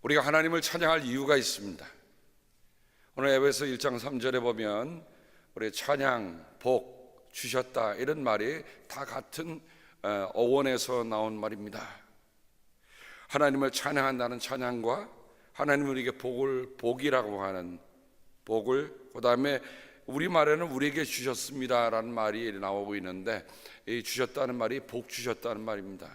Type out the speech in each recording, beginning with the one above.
우리가 하나님을 찬양할 이유가 있습니다. 오늘 에베소 1장 3절에 보면 우리 찬양, 복 주셨다 이런 말이 다 같은 어원에서 나온 말입니다. 하나님을 찬양한다는 찬양과 하나님 우리에게 복이라고 하는 복을, 그 다음에 우리말에는 우리에게 주셨습니다라는 말이 나오고 있는데, 이 주셨다는 말이 복 주셨다는 말입니다.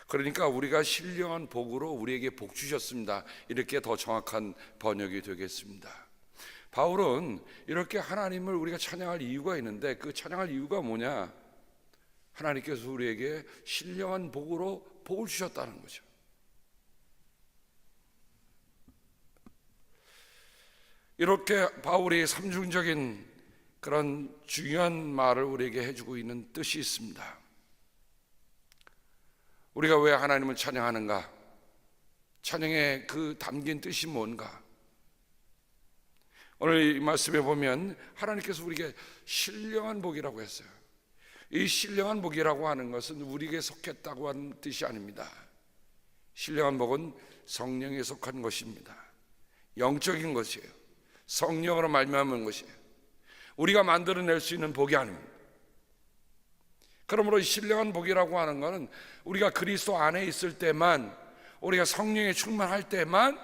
그러니까 우리가 신령한 복으로 우리에게 복 주셨습니다, 이렇게 더 정확한 번역이 되겠습니다. 바울은 이렇게 하나님을 우리가 찬양할 이유가 있는데, 그 찬양할 이유가 뭐냐? 하나님께서 우리에게 신령한 복으로 복을 주셨다는 거죠. 이렇게 바울이 삼중적인 그런 중요한 말을 우리에게 해주고 있는 뜻이 있습니다. 우리가 왜 하나님을 찬양하는가? 찬양의 그 담긴 뜻이 뭔가? 오늘 이 말씀에 보면 하나님께서 우리에게 신령한 복이라고 했어요. 이 신령한 복이라고 하는 것은 우리에게 속했다고 하는 뜻이 아닙니다. 신령한 복은 성령에 속한 것입니다. 영적인 것이에요. 성령으로 말미암은 것이에요. 우리가 만들어낼 수 있는 복이 아닙니다. 그러므로 신령한 복이라고 하는 것은 우리가 그리스도 안에 있을 때만, 우리가 성령에 충만할 때만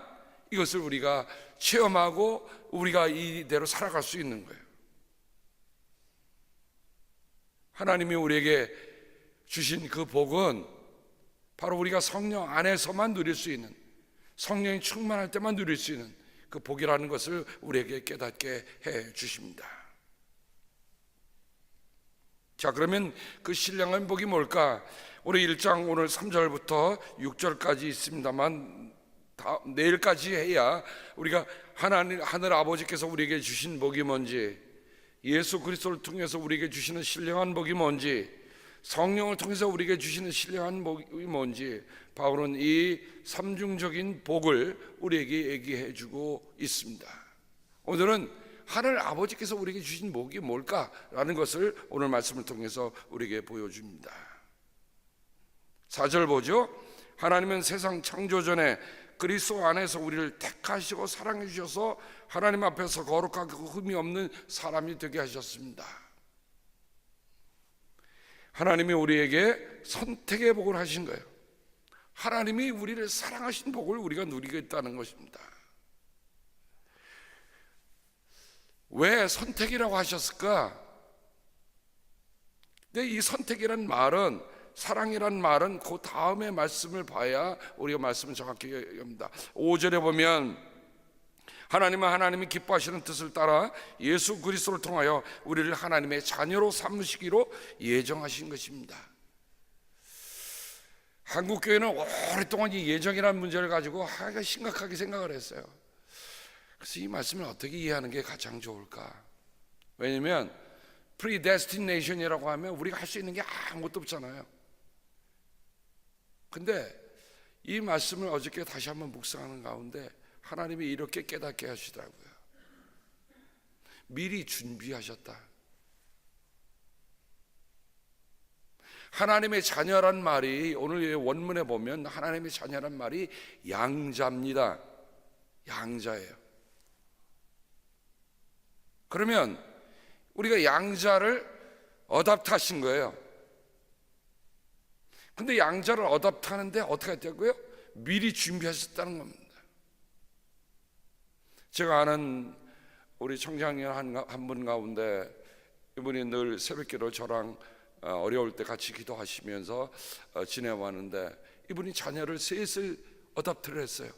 이것을 우리가 체험하고 우리가 이대로 살아갈 수 있는 거예요. 하나님이 우리에게 주신 그 복은 바로 우리가 성령 안에서만 누릴 수 있는, 성령이 충만할 때만 누릴 수 있는 그 복이라는 것을 우리에게 깨닫게 해 주십니다. 자, 그러면 그 신령한 복이 뭘까? 우리 1장 오늘 3절부터 6절까지 있습니다만 내일까지 해야 우리가 하늘 아버지께서 우리에게 주신 복이 뭔지, 예수 그리스도를 통해서 우리에게 주시는 신령한 복이 뭔지, 성령을 통해서 우리에게 주시는 신령한 복이 뭔지, 바울은 이 삼중적인 복을 우리에게 얘기해 주고 있습니다. 오늘은 하늘 아버지께서 우리에게 주신 복이 뭘까라는 것을 오늘 말씀을 통해서 우리에게 보여줍니다. 4절 보죠. 하나님은 세상 창조 전에 그리스도 안에서 우리를 택하시고 사랑해 주셔서 하나님 앞에서 거룩하고 흠이 없는 사람이 되게 하셨습니다. 하나님이 우리에게 선택의 복을 하신 거예요. 하나님이 우리를 사랑하신 복을 우리가 누리고 있다는 것입니다. 왜 선택이라고 하셨을까? 근데 이 선택이란 말은, 사랑이란 말은 그 다음에 말씀을 봐야 우리가 말씀을 정확히 합니다. 5절에 보면 하나님은 하나님이 기뻐하시는 뜻을 따라 예수 그리스도를 통하여 우리를 하나님의 자녀로 삼으시기로 예정하신 것입니다. 한국교회는 오랫동안 이 예정이라는 문제를 가지고 심각하게 생각을 했어요. 그래서 이 말씀을 어떻게 이해하는 게 가장 좋을까? 왜냐하면 predestination이라고 하면 우리가 할 수 있는 게 아무것도 없잖아요. 근데 이 말씀을 어저께 다시 한번 묵상하는 가운데 하나님이 이렇게 깨닫게 하시더라고요. 미리 준비하셨다. 하나님의 자녀란 말이 오늘 원문에 보면 하나님의 자녀란 말이 양자입니다. 양자예요. 그러면 우리가 양자를 어답트하신 거예요. 근데 양자를 어답트하는데 어떻게 했다고요? 미리 준비하셨다는 겁니다. 제가 아는 우리 청장님 한 분 가운데 이분이 늘 새벽기도 저랑 어려울 때 같이 기도하시면서 지내왔는데, 이분이 자녀를 셋을 어답트를 했어요.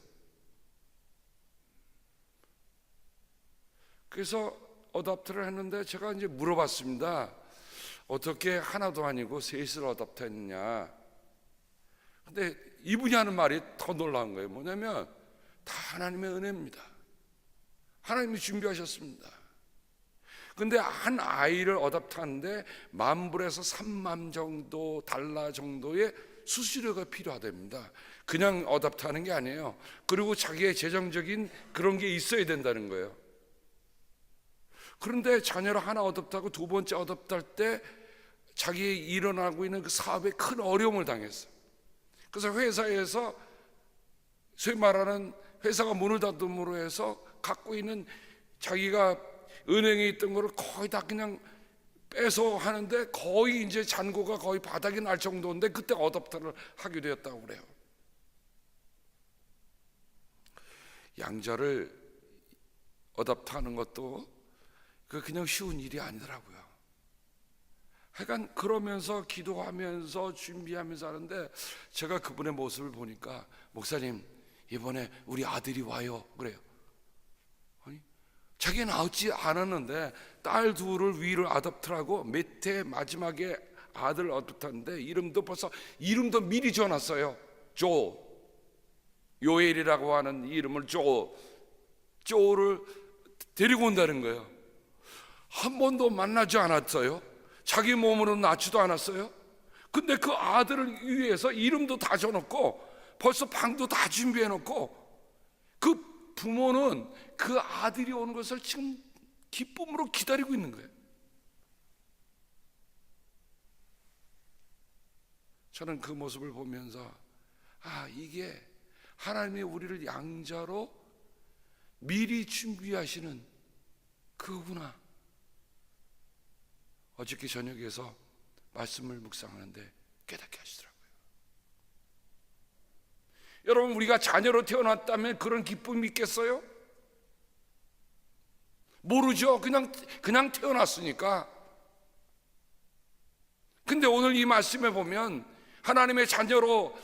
그래서 어답트를 했는데 제가 이제 물어봤습니다. 어떻게 하나도 아니고 셋을 어답트했느냐? 근데 이분이 하는 말이 더 놀라운 거예요. 뭐냐면 다 하나님의 은혜입니다. 하나님이 준비하셨습니다. 근데 한 아이를 어답트하는데 $10,000에서 $30,000 정도 달러 정도의 수수료가 필요하답니다. 그냥 어답트하는 게 아니에요. 그리고 자기의 재정적인 그런 게 있어야 된다는 거예요. 그런데 자녀를 하나 어답트하고 두 번째 어답트할 때 자기의 일어나고 있는 그 사업에 큰 어려움을 당했어요. 그래서 회사에서 소위 말하는 회사가 문을 닫음으로 해서 갖고 있는 자기가 은행에 있던 거를 거의 다 그냥 빼서 하는데 거의 이제 잔고가 거의 바닥이 날 정도인데 그때 어댑터를 하게 되었다고 그래요. 양자를 어댑터하는 것도 그냥 쉬운 일이 아니더라고요. 하여간 그러면서 기도하면서 준비하면서 하는데 제가 그분의 모습을 보니까 목사님 이번에 우리 아들이 와요 그래요. 아니, 자기는 낳지 않았는데 딸 둘을 위를 어댑터라고 밑에 마지막에 아들 어댑터인데 이름도 미리 지어놨어요. 요엘이라고 하는 이름을 조를 데리고 온다는 거예요. 한 번도 만나지 않았어요. 자기 몸으로 낳지도 않았어요. 근데 그 아들을 위해서 이름도 다 줘놓고 벌써 방도 다 준비해놓고 그 부모는 그 아들이 오는 것을 지금 기쁨으로 기다리고 있는 거예요. 저는 그 모습을 보면서 이게 하나님이 우리를 양자로 미리 준비하시는 그구나. 어저께 저녁에서 말씀을 묵상하는데 깨닫게 하시더라고요. 여러분, 우리가 자녀로 태어났다면 그런 기쁨이 있겠어요? 모르죠. 그냥 태어났으니까. 근데 오늘 이 말씀에 보면 하나님의 자녀로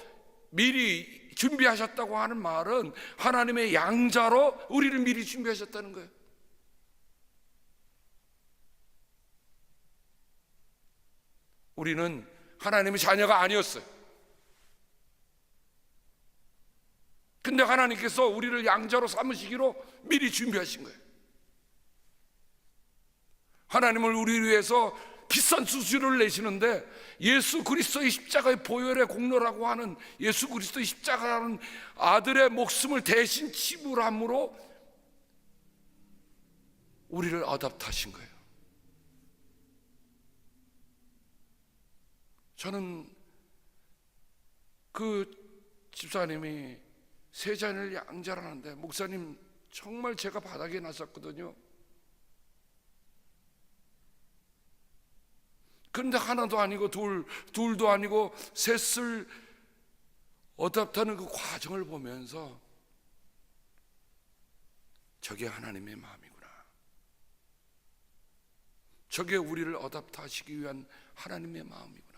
미리 준비하셨다고 하는 말은 하나님의 양자로 우리를 미리 준비하셨다는 거예요. 우리는 하나님의 자녀가 아니었어요. 근데 하나님께서 우리를 양자로 삼으시기로 미리 준비하신 거예요. 하나님을 우리를 위해서 비싼 수수료를 내시는데 예수 그리스도의 십자가의 보혈의 공로라고 하는 예수 그리스도의 십자가라는 아들의 목숨을 대신 지불함으로 우리를 어답하신 거예요. 저는 그 집사님이 세 자녀를 양자라는데 목사님 정말 제가 바닥에 났었거든요. 그런데 하나도 아니고 둘도 아니고 셋을 어답하는 그 과정을 보면서 저게 하나님의 마음이구나. 저게 우리를 어답하시기 위한 하나님의 마음이구나.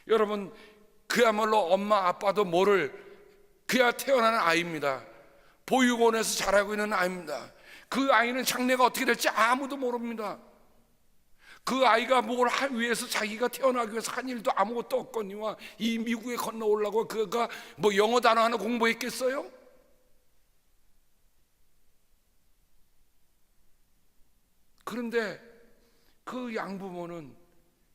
여러분, 그야말로 엄마 아빠도 모를 그야 태어나는 아이입니다. 보육원에서 자라고 있는 아이입니다. 그 아이는 장래가 어떻게 될지 아무도 모릅니다. 그 아이가 뭘 하기 위해서 자기가 태어나기 위해서 한 일도 아무것도 없거니와 이 미국에 건너오려고 그가 뭐 영어 단어 하나 공부했겠어요? 그런데 그 양부모는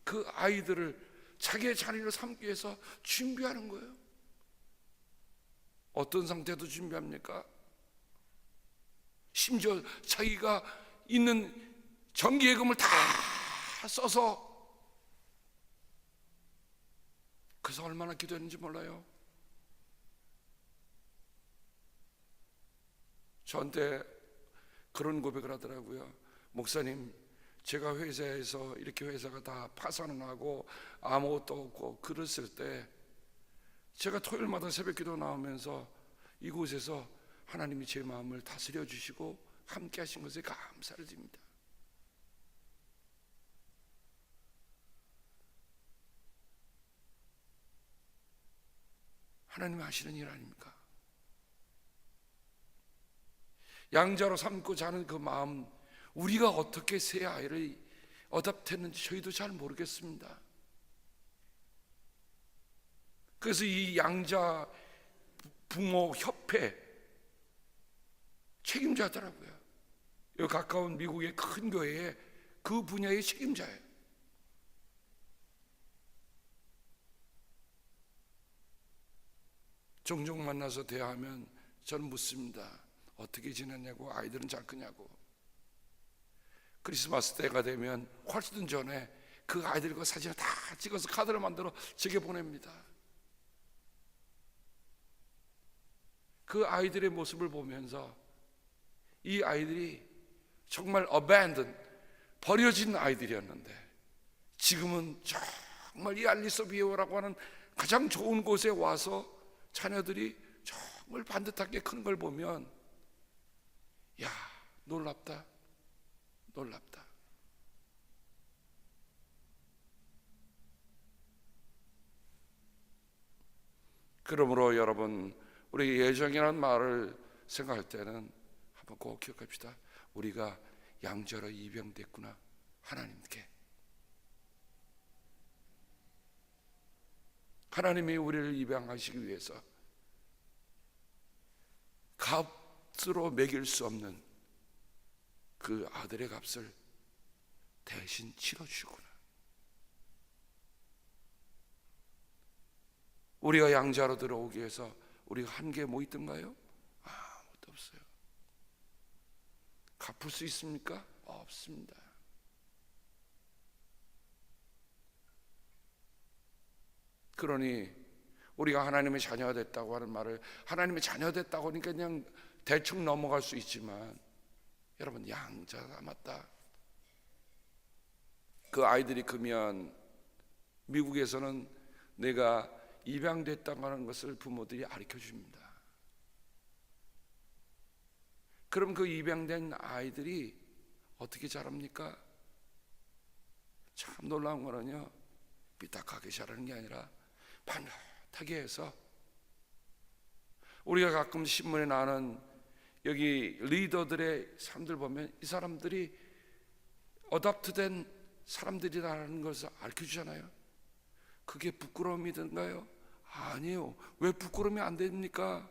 그 아이들을 자기의 자녀로 삼기 위해서 준비하는 거예요. 어떤 상태도 준비합니까? 심지어 자기가 있는 정기예금을 다 써서, 그래서 얼마나 기도했는지 몰라요. 저한테 그런 고백을 하더라고요. 목사님, 제가 회사에서 이렇게 회사가 다 파산을 하고 아무것도 없고 그랬을 때 제가 토요일마다 새벽기도 나오면서 이곳에서 하나님이 제 마음을 다스려 주시고 함께 하신 것에 감사를 드립니다. 하나님이 하시는 일 아닙니까? 양자로 삼고 자는 그 마음, 우리가 어떻게 새 아이를 어답했는지 저희도 잘 모르겠습니다. 그래서 이 양자 부모 협회 책임자더라고요. 여기 가까운 미국의 큰 교회에 그 분야의 책임자예요. 종종 만나서 대화하면 저는 묻습니다. 어떻게 지냈냐고, 아이들은 잘 크냐고. 크리스마스 때가 되면 훨씬 전에 그 아이들과 사진을 다 찍어서 카드를 만들어 제게 보냅니다. 그 아이들의 모습을 보면서 이 아이들이 정말 abandoned, 버려진 아이들이었는데 지금은 정말 이 알리소비오라고 하는 가장 좋은 곳에 와서 자녀들이 정말 반듯하게 큰 걸 보면 야, 놀랍다, 놀랍다. 그러므로 여러분, 우리 예정이라는 말을 생각할 때는 한번 꼭 기억합시다. 우리가 양자로 입양됐구나, 하나님께. 하나님이 우리를 입양하시기 위해서 값으로 매길 수 없는 그 아들의 값을 대신 치러주구나. 우리가 양자로 들어오기 위해서 우리가 한 게 뭐 있던가요? 아무것도 없어요. 갚을 수 있습니까? 없습니다. 그러니 우리가 하나님의 자녀가 됐다고 하는 말을, 하나님의 자녀가 됐다고 하니까 그냥 대충 넘어갈 수 있지만 여러분, 양자 남았다. 그 아이들이 크면 미국에서는 내가 입양됐다고 하는 것을 부모들이 가르쳐 줍니다. 그럼 그 입양된 아이들이 어떻게 자랍니까? 참 놀라운 거는요, 삐딱하게 자라는 게 아니라 반듯하게 해서, 우리가 가끔 신문에 나오는 여기 리더들의 사람들 보면 이 사람들이 어답트된 사람들이라는 것을 알려주잖아요. 그게 부끄러움이든가요? 아니에요. 왜 부끄러움이 안 됩니까?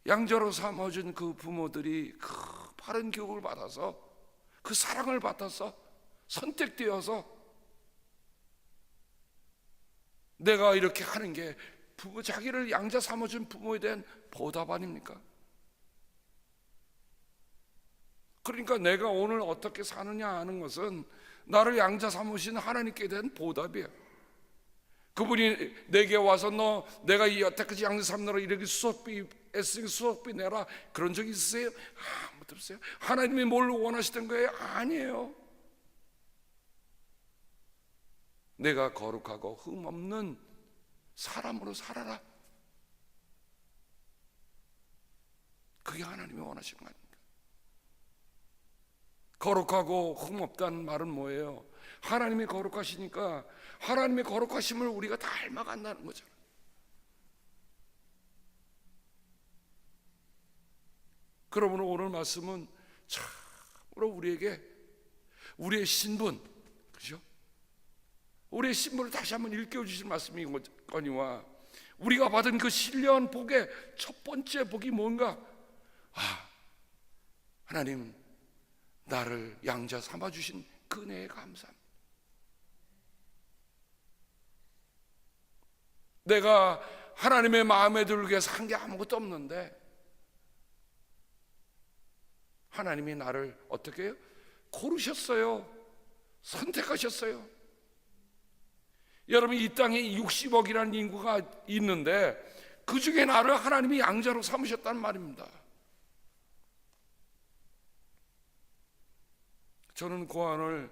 양자로 삼아준 그 부모들이 그 바른 교육을 받아서, 그 사랑을 받아서 선택되어서 내가 이렇게 하는 게 부모, 자기를 양자 삼아준 부모에 대한 보답 아닙니까? 그러니까 내가 오늘 어떻게 사느냐 하는 것은 나를 양자 삼으신 하나님께 대한 보답이에요. 그분이 내게 와서 너 내가 이 여태까지 양자 삼느라 이렇게 수업비 애쓰기 수업비 내라 그런 적 있으세요? 아무것도 없어요. 하나님이 뭘 원하시던 거예요? 아니에요. 내가 거룩하고 흠없는 사람으로 살아라. 그게 하나님이 원하시는 거 아닙니까? 거룩하고 흠없다는 말은 뭐예요? 하나님이 거룩하시니까 하나님의 거룩하심을 우리가 닮아간다는 거잖아요. 그러므로 오늘 말씀은 참으로 우리에게 우리의 신분, 그죠? 우리의 신분을 다시 한번 일깨워주실 말씀이거니와 우리가 받은 그 신령한 복의 첫 번째 복이 뭔가? 하나님 나를 양자 삼아주신 그 은혜에 감사합니다. 내가 하나님의 마음에 들기 위해서 한 게 아무것도 없는데 하나님이 나를 어떻게 해요? 고르셨어요. 선택하셨어요. 여러분, 이 땅에 60억이라는 인구가 있는데 그 중에 나를 하나님이 양자로 삼으셨다는 말입니다. 저는 고안을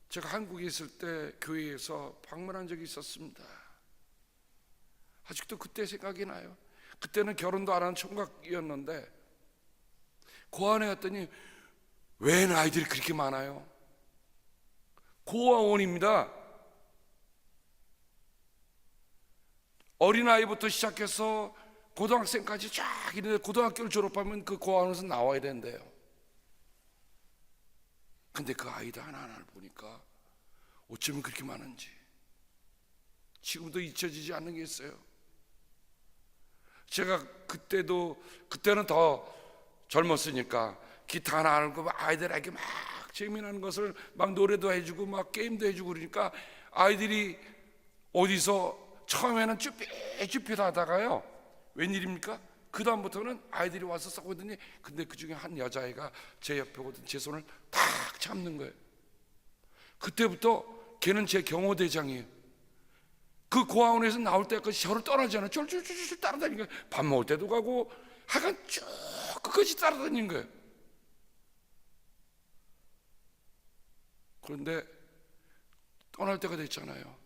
제가 한국에 있을 때 교회에서 방문한 적이 있었습니다. 아직도 그때 생각이 나요. 그때는 결혼도 안 한 총각이었는데 고안에 갔더니 웬 아이들이 그렇게 많아요? 고아원입니다. 어린아이부터 시작해서 고등학생까지 쫙 있는데 고등학교를 졸업하면 그 고아원에서 나와야 된대요. 근데 그 아이들 하나하나를 보니까 어쩌면 그렇게 많은지 지금도 잊혀지지 않는 게 있어요. 제가 그때는 더 젊었으니까 기타 하나 알고 아이들에게 막 재미난 것을 막 노래도 해주고 막 게임도 해주고 그러니까 아이들이 어디서 처음에는 쭈삣쭈삣 하다가요, 웬일입니까? 그 다음부터는 아이들이 와서 싸우더니 근데 그 중에 한 여자애가 제 옆에 오던 제 손을 탁 잡는 거예요. 그때부터 걔는 제 경호대장이에요. 그 고아원에서 나올 때까지 저를 떠나지 않아. 쫄쫄쫄쫄 따라다니는 거예요. 밥 먹을 때도 가고 하여간 쭉 끝까지 따라다니는 거예요. 그런데 떠날 때가 됐잖아요.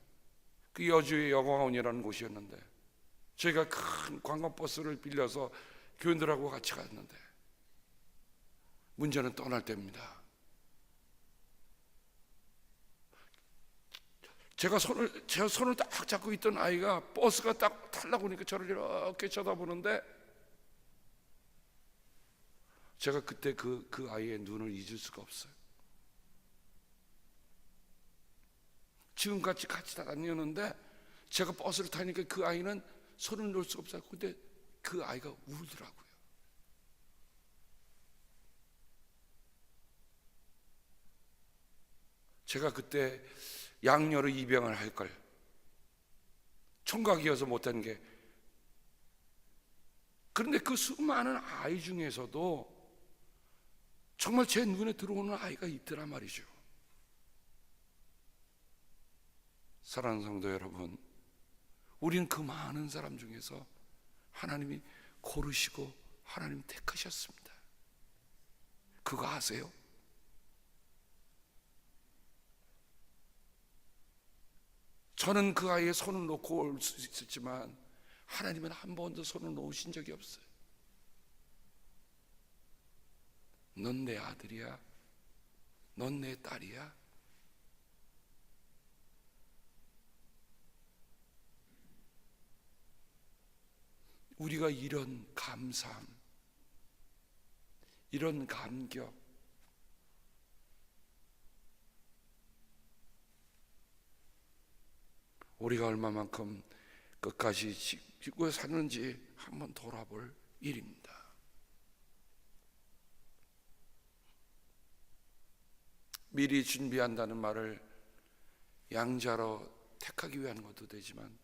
그 여주의 여광원이라는 곳이었는데 저희가 큰 관광버스를 빌려서 교인들하고 같이 갔는데 문제는 떠날 때입니다. 제가 손을 딱 잡고 있던 아이가 버스가 딱 타려고 하니까 저를 이렇게 쳐다보는데 제가 그때 그 아이의 눈을 잊을 수가 없어요. 지금같이 같이 다녔는데 제가 버스를 타니까 그 아이는 손을 놓을 수가 없어요. 근데 그 아이가 울더라고요. 제가 그때 양녀로 입양을 할 걸, 총각이어서 못한 게. 그런데 그 수많은 아이 중에서도 정말 제 눈에 들어오는 아이가 있더라 말이죠. 사랑하는 성도 여러분, 우리는 그 많은 사람 중에서 하나님이 고르시고 하나님 택하셨습니다. 그거 아세요? 저는 그 아이의 손을 놓고 올 수 있었지만 하나님은 한 번도 손을 놓으신 적이 없어요. 넌 내 아들이야, 넌 내 딸이야. 우리가 이런 감사함, 이런 감격, 우리가 얼마만큼 끝까지 지고 사는지 한번 돌아볼 일입니다. 미리 준비한다는 말을 양자로 택하기 위한 것도 되지만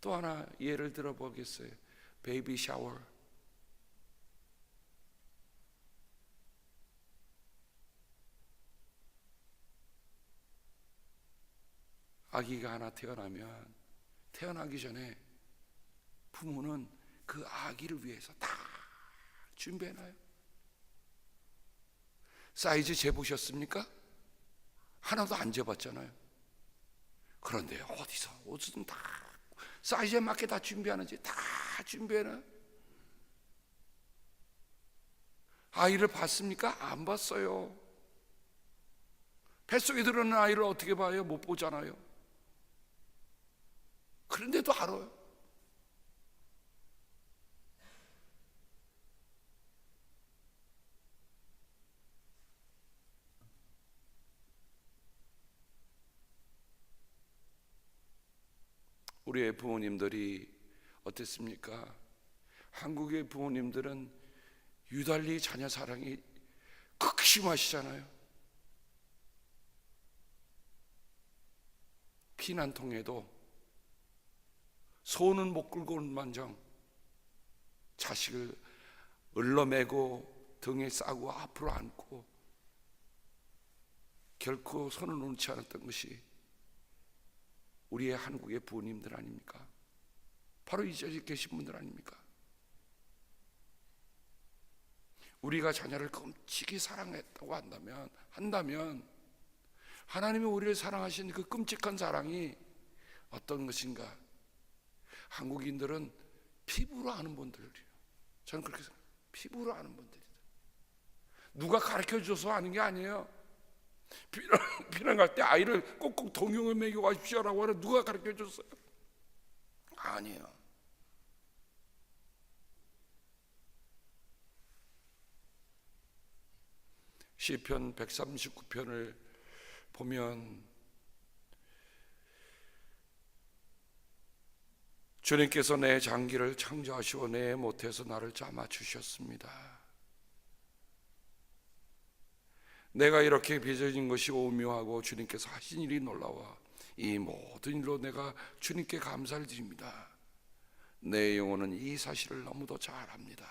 또 하나 예를 들어 보겠어요. 베이비 샤워. 아기가 하나 태어나면 태어나기 전에 부모는 그 아기를 위해서 다 준비해놔요. 사이즈 재보셨습니까? 하나도 안 재봤잖아요. 그런데 어디든 다 사이즈에 맞게 다 준비하는지 다 준비해놔요. 아이를 봤습니까? 안 봤어요. 뱃속에 들어있는 아이를 어떻게 봐요? 못 보잖아요. 그런데도 알아요. 우리의 부모님들이 어땠습니까? 한국의 부모님들은 유달리 자녀 사랑이 극심하시잖아요. 피난통에도 소는 못 끌고 온 만정 자식을 을러매고 등에 싸고 앞으로 안고 결코 손을 놓지 않았던 것이 우리의 한국의 부모님들 아닙니까? 바로 이 자리에 계신 분들 아닙니까? 우리가 자녀를 끔찍이 사랑했다고 한다면 하나님이 우리를 사랑하신 그 끔찍한 사랑이 어떤 것인가? 한국인들은 피부로 아는 분들이에요. 저는 그렇게 생각해요. 피부로 아는 분들이다. 누가 가르쳐줘서 아는 게 아니에요. 피난 갈 때 아이를 꼭꼭 동용을 먹여 가십시오라고 하는 누가 가르쳐줬어요? 아니에요. 시편 139편을 보면 주님께서 내 장기를 창조하시고 내 못에서 나를 잡아 주셨습니다. 내가 이렇게 빚어진 것이 오묘하고 주님께서 하신 일이 놀라워 이 모든 일로 내가 주님께 감사를 드립니다. 내 영혼은 이 사실을 너무도 잘 압니다.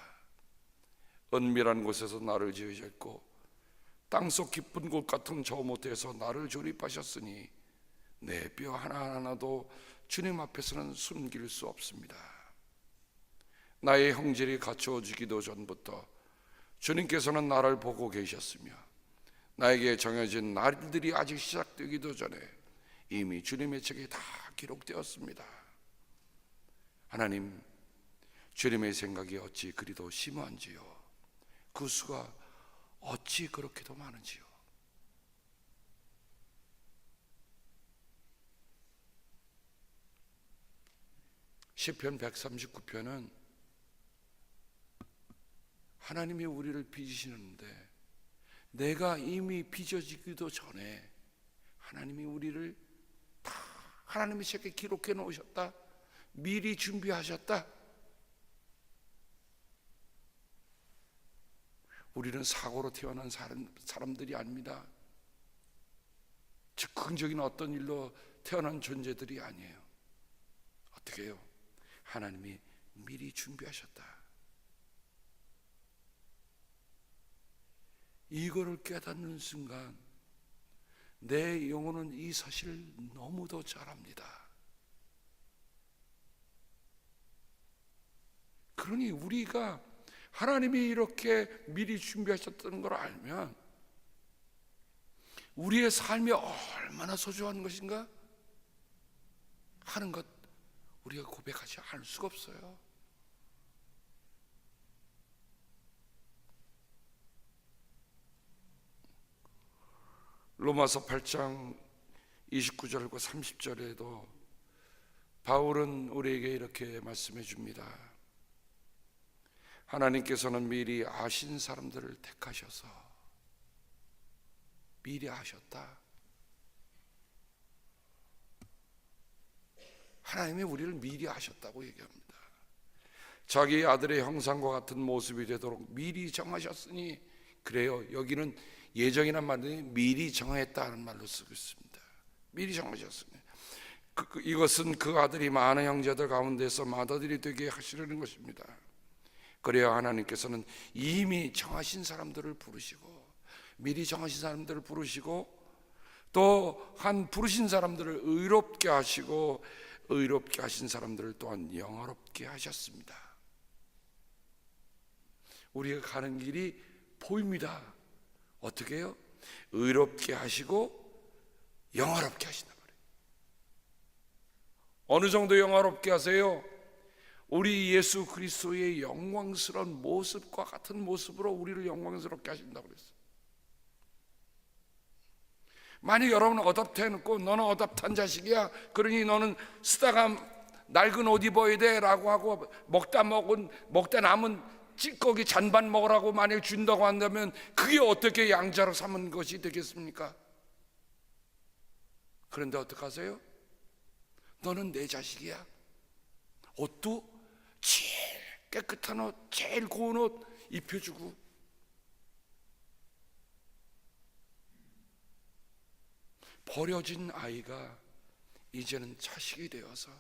은밀한 곳에서 나를 지으셨고 땅속 깊은 곳 같은 저 못에서 나를 조립하셨으니 내 뼈 하나하나도 주님 앞에서는 숨길 수 없습니다. 나의 형질이 갖추어지기도 전부터 주님께서는 나를 보고 계셨으며 나에게 정해진 날들이 아직 시작되기도 전에 이미 주님의 책에 다 기록되었습니다. 하나님, 주님의 생각이 어찌 그리도 심한지요, 그 수가 어찌 그렇게도 많은지요. 시편 139편은 하나님이 우리를 빚으시는데 내가 이미 빚어지기도 전에 하나님이 우리를 다 하나님의 책에 기록해 놓으셨다, 미리 준비하셨다. 우리는 사고로 태어난 사람들이 아닙니다. 즉흥적인 어떤 일로 태어난 존재들이 아니에요. 어떻게 해요? 하나님이 미리 준비하셨다. 이거를 깨닫는 순간 내 영혼은 이 사실을 너무도 잘 압니다. 그러니 우리가 하나님이 이렇게 미리 준비하셨다는 걸 알면 우리의 삶이 얼마나 소중한 것인가 하는 것 우리가 고백하지 않을 수가 없어요. 로마서 8장 29절과 30절에도 바울은 우리에게 이렇게 말씀해 줍니다. 하나님께서는 미리 아신 사람들을 택하셔서 미리 아셨다. 하나님이 우리를 미리 아셨다고 얘기합니다. 자기 아들의 형상과 같은 모습이 되도록 미리 정하셨으니, 그래요. 여기는 예정이란 말이 미리 정했다는 말로 쓰고 있습니다. 미리 정하셨으니 이것은 그 아들이 많은 형제들 가운데서 맏아들이 되게 하시려는 것입니다. 그래야 하나님께서는 이미 정하신 사람들을 부르시고, 미리 정하신 사람들을 부르시고, 또 한 부르신 사람들을 의롭게 하시고, 의롭게 하신 사람들을 또한 영화롭게 하셨습니다. 우리가 가는 길이 보입니다. 어떻게 해요? 의롭게 하시고 영화롭게 하신단 말이에요. 어느 정도 영화롭게 하세요? 우리 예수 그리스도의 영광스러운 모습과 같은 모습으로 우리를 영광스럽게 하신다고 그랬어요. 만약 여러분은 어답해놓고 너는 어답한 자식이야, 그러니 너는 쓰다가 낡은 옷 입어야 돼 라고 하고 먹다 남은 찌꺼기 잔반 먹으라고 만약 준다고 한다면 그게 어떻게 양자로 삼은 것이 되겠습니까? 그런데 어떡하세요? 너는 내 자식이야. 옷도 제일 깨끗한 옷, 제일 고운 옷 입혀주고, 버려진 아이가 이제는 자식이 되어서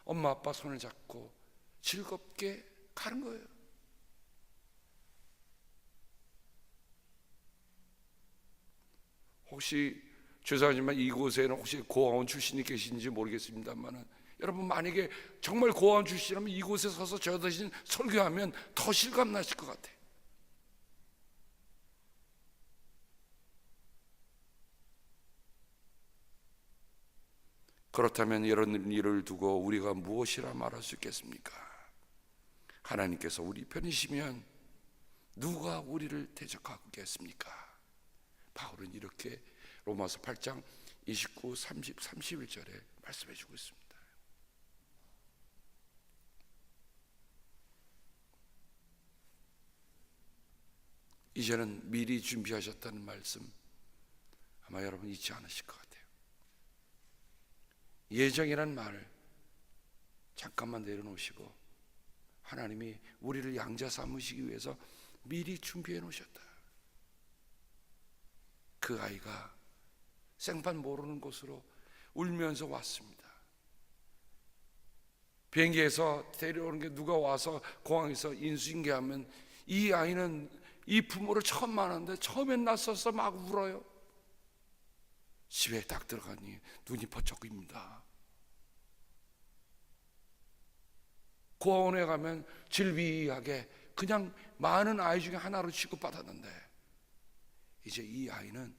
엄마 아빠 손을 잡고 즐겁게 가는 거예요. 혹시 죄송하지만 이곳에는 혹시 고아원 출신이 계신지 모르겠습니다만, 여러분 만약에 정말 고아원 출신이라면 이곳에 서서 저 대신 설교하면 더 실감 나실 것 같아요. 그렇다면 이런 일을 두고 우리가 무엇이라 말할 수 있겠습니까? 하나님께서 우리 편이시면 누가 우리를 대적하겠습니까? 바울은 이렇게 로마서 8장 29, 30, 31절에 말씀해 주고 있습니다. 이제는 미리 준비하셨다는 말씀 아마 여러분 잊지 않으실 것 같아요. 예정이란 말을 잠깐만 내려놓으시고 하나님이 우리를 양자 삼으시기 위해서 미리 준비해 놓으셨다. 그 아이가 생판 모르는 곳으로 울면서 왔습니다. 비행기에서 데려오는 게 누가 와서 공항에서 인수인계하면 이 아이는 이 부모를 처음 만났는데 처음엔 낯서서 막 울어요. 집에 딱 들어가니 눈이 번쩍입니다. 고아원에 가면 질비하게 그냥 많은 아이 중에 하나로 취급받았는데, 이제 이 아이는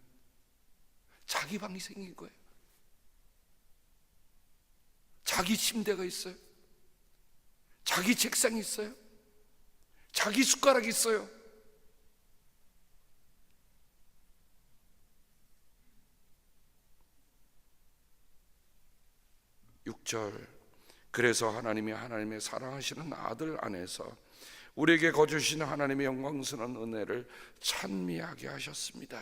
자기 방이 생긴 거예요. 자기 침대가 있어요. 자기 책상이 있어요. 자기 숟가락이 있어요. 그래서 하나님이 하나님의 사랑하시는 아들 안에서 우리에게 거주시는 하나님의 영광스러운 은혜를 찬미하게 하셨습니다.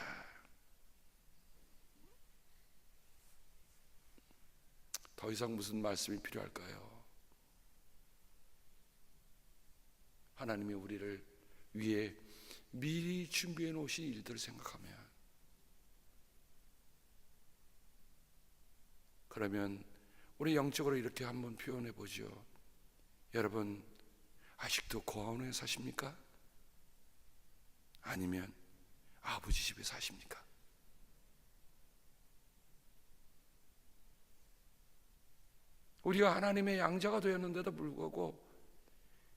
더 이상 무슨 말씀이 필요할까요? 하나님이 우리를 위해 미리 준비해 놓으신 일들을 생각하면, 그러면 우리 영적으로 이렇게 한번 표현해 보죠. 여러분, 아직도 고아원에 사십니까? 아니면 아버지 집에 사십니까? 우리가 하나님의 양자가 되었는데도 불구하고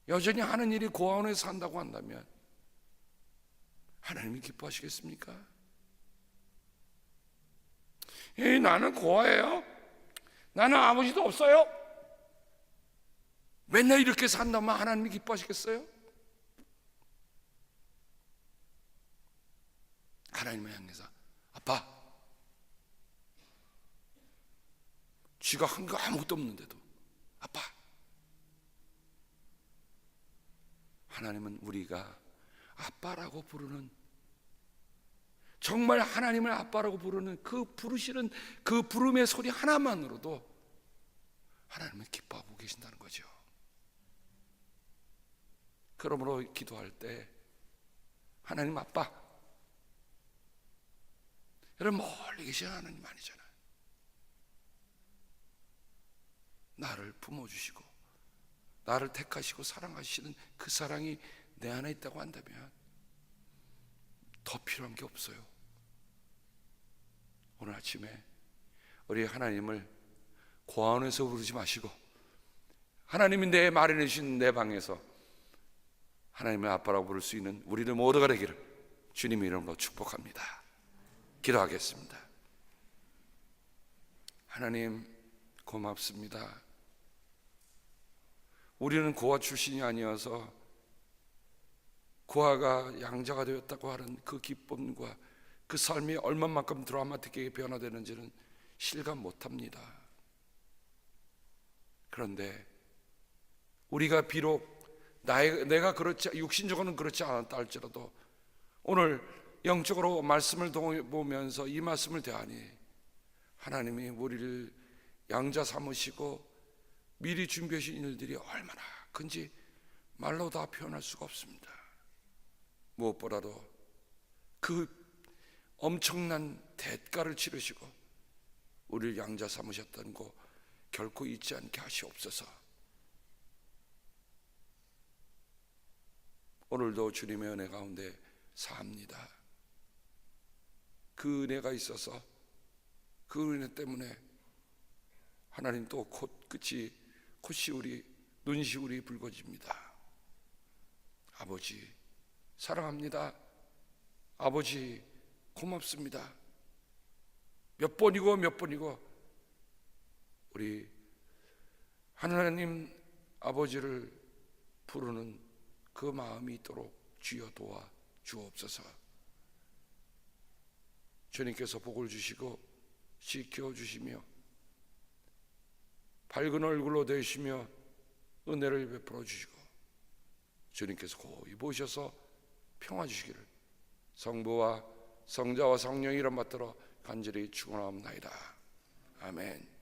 여전히 하는 일이 고아원에서 산다고 한다면 하나님이 기뻐하시겠습니까? 나는 고아예요. 나는 아버지도 없어요. 맨날 이렇게 산다면 하나님이 기뻐하시겠어요? 하나님을 향해서, 아빠, 쥐가 한 거 아무것도 없는데도 아빠. 하나님은 우리가 아빠라고 부르는, 정말 하나님을 아빠라고 부르는 그 부르시는 그 부름의 소리 하나만으로도 하나님은 기뻐하고 계신다는 거죠. 그러므로 기도할 때 하나님 아빠, 여러분 멀리 계신 하나님 아니잖아요. 나를 품어주시고 나를 택하시고 사랑하시는 그 사랑이 내 안에 있다고 한다면 더 필요한 게 없어요. 오늘 아침에 우리 하나님을 고아원에서 부르지 마시고 하나님이 내 마련해 주신 내 방에서 하나님의 아빠라고 부를 수 있는 우리들 모두가 되기를 주님 이름으로 축복합니다. 기도하겠습니다. 하나님 고맙습니다. 우리는 고아 출신이 아니어서 고아가 양자가 되었다고 하는 그 기쁨과 그 삶이 얼마만큼 드라마틱하게 변화되는지는 실감 못합니다. 그런데 우리가 비록 내가 그렇지, 육신적으로는 그렇지 않았다 할지라도 오늘 영적으로 말씀을 보면서 이 말씀을 대하니 하나님이 우리를 양자 삼으시고 미리 준비해 주신 일들이 얼마나 큰지 말로 다 표현할 수가 없습니다. 무엇보다도 그 엄청난 대가를 치르시고 우리를 양자 삼으셨다는 거 결코 잊지 않게 하시옵소서. 오늘도 주님의 은혜 가운데 삽니다. 그 은혜가 있어서 그 은혜 때문에 하나님 또 콧시울이 눈시울이 붉어집니다. 아버지 사랑합니다. 아버지 고맙습니다. 몇 번이고 우리 하나님 아버지를 부르는 그 마음이 있도록 주여 도와 주옵소서. 주님께서 복을 주시고 지켜주시며 밝은 얼굴로 되시며 은혜를 베풀어 주시고 주님께서 고이 보셔서 평화 주시기를 성부와 성자와 성령이 이름 받들어 간절히 축원하옵나이다. 아멘.